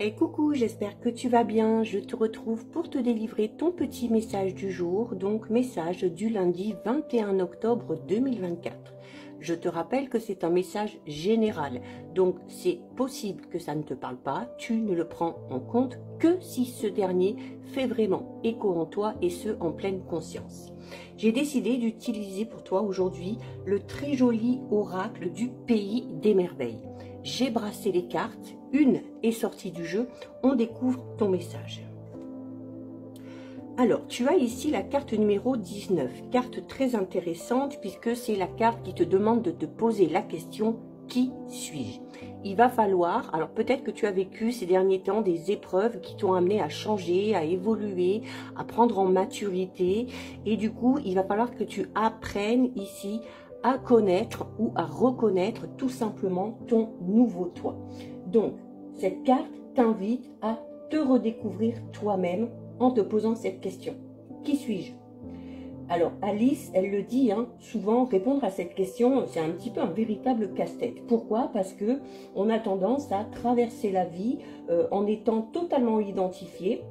Hey coucou, j'espère que tu vas bien. Je te retrouve pour te délivrer ton petit message du jour, donc message du lundi 21 octobre 2024. Je te rappelle que c'est un message général, donc c'est possible que ça ne te parle pas, tu ne le prends en compte que si ce dernier fait vraiment écho en toi et ce en pleine conscience. J'ai décidé d'utiliser pour toi aujourd'hui le très joli oracle du pays des merveilles. J'ai brassé les cartes, une est sortie du jeu, on découvre ton message. Alors, tu as ici la carte numéro 19, carte très intéressante puisque c'est la carte qui te demande de te poser la question « Qui suis-je » Il va falloir, alors peut-être que tu as vécu ces derniers temps des épreuves qui t'ont amené à changer, à évoluer, à prendre en maturité et du coup, il va falloir que tu apprennes ici à connaître ou à reconnaître tout simplement ton nouveau toi. Donc, cette carte t'invite à te redécouvrir toi-même en te posant cette question. Qui suis-je? Alors, Alice, elle le dit, souvent répondre à cette question, c'est un petit peu un véritable casse-tête. Pourquoi? Parce que on a tendance à traverser la vie en étant totalement identifié,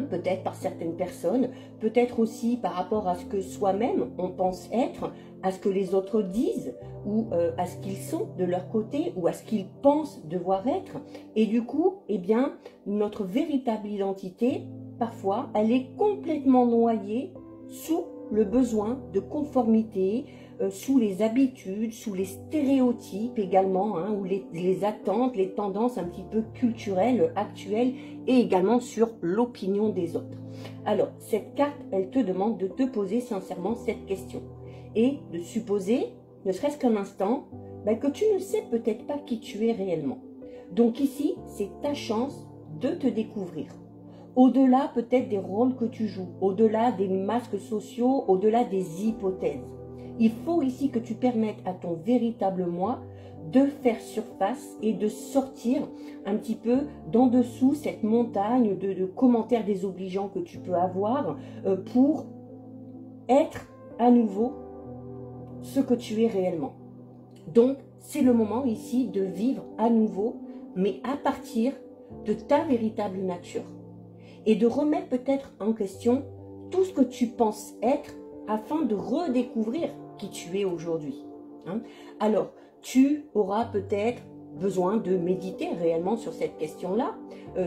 peut-être par certaines personnes, peut-être aussi par rapport à ce que soi-même on pense être, à ce que les autres disent ou à ce qu'ils sont de leur côté ou à ce qu'ils pensent devoir être. Et du coup, eh bien, notre véritable identité, parfois, elle est complètement noyée sous le besoin de conformité, sous les habitudes, sous les stéréotypes également, ou les attentes, les tendances un petit peu culturelles, actuelles, et également sur l'opinion des autres. Alors, cette carte, elle te demande de te poser sincèrement cette question et de supposer, ne serait-ce qu'un instant, que tu ne sais peut-être pas qui tu es réellement. Donc ici, c'est ta chance de te découvrir. Au-delà peut-être des rôles que tu joues, au-delà des masques sociaux, au-delà des hypothèses. Il faut ici que tu permettes à ton véritable moi de faire surface et de sortir un petit peu d'en dessous cette montagne de commentaires désobligeants que tu peux avoir pour être à nouveau ce que tu es réellement. Donc, c'est le moment ici de vivre à nouveau, mais à partir de ta véritable nature. Et de remettre peut-être en question tout ce que tu penses être afin de redécouvrir qui tu es aujourd'hui. Alors, tu auras peut-être besoin de méditer réellement sur cette question-là.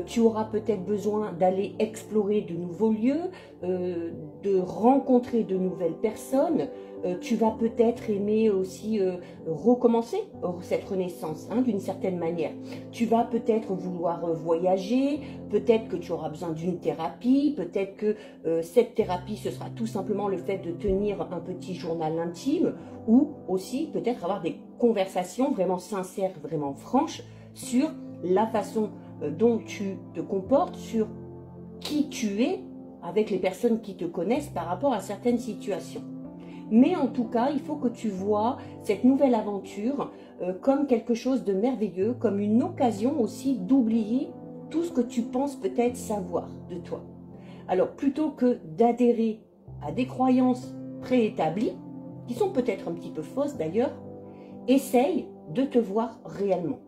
Tu auras peut-être besoin d'aller explorer de nouveaux lieux, de rencontrer de nouvelles personnes. Tu vas peut-être aimer aussi recommencer cette renaissance d'une certaine manière. Tu vas peut-être vouloir voyager, peut-être que tu auras besoin d'une thérapie, peut-être que cette thérapie, ce sera tout simplement le fait de tenir un petit journal intime ou aussi peut-être avoir des conversations vraiment sincères, vraiment franches sur la façon dont tu te comportes, sur qui tu es avec les personnes qui te connaissent par rapport à certaines situations. Mais en tout cas, il faut que tu vois cette nouvelle aventure comme quelque chose de merveilleux, comme une occasion aussi d'oublier tout ce que tu penses peut-être savoir de toi. Alors, plutôt que d'adhérer à des croyances préétablies, qui sont peut-être un petit peu fausses d'ailleurs, essaye de te voir réellement.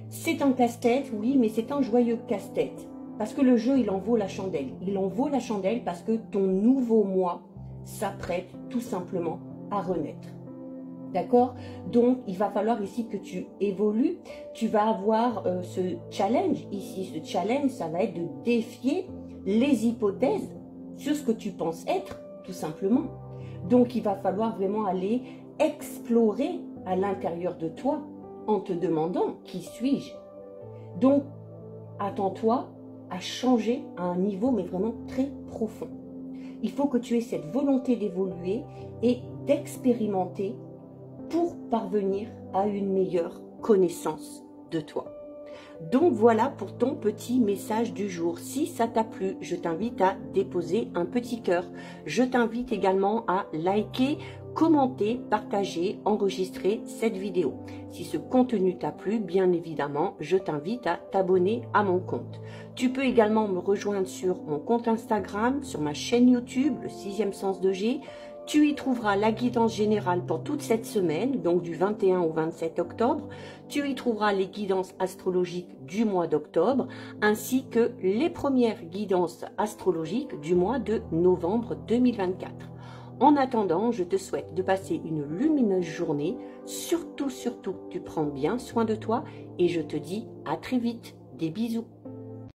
C'est un casse-tête, oui, mais c'est un joyeux casse-tête. Parce que le jeu, il en vaut la chandelle. Il en vaut la chandelle parce que ton nouveau moi s'apprête tout simplement à renaître. D'accord? Donc, il va falloir ici que tu évolues. Tu vas avoir ce challenge ici. Ce challenge, ça va être de défier les hypothèses sur ce que tu penses être, tout simplement. Donc, il va falloir vraiment aller explorer à l'intérieur de toi en te demandant qui suis-je. Donc, attends-toi à changer à un niveau, mais vraiment très profond. Il faut que tu aies cette volonté d'évoluer et d'expérimenter pour parvenir à une meilleure connaissance de toi. Donc voilà pour ton petit message du jour. Si ça t'a plu, je t'invite à déposer un petit cœur. Je t'invite également à liker, commenter, partager, enregistrer cette vidéo. Si ce contenu t'a plu, bien évidemment, je t'invite à t'abonner à mon compte. Tu peux également me rejoindre sur mon compte Instagram, sur ma chaîne YouTube, le 6e sens de G. Tu y trouveras la guidance générale pour toute cette semaine, donc du 21 au 27 octobre. Tu y trouveras les guidances astrologiques du mois d'octobre, ainsi que les premières guidances astrologiques du mois de novembre 2024. En attendant, je te souhaite de passer une lumineuse journée. Surtout, tu prends bien soin de toi et je te dis à très vite. Des bisous.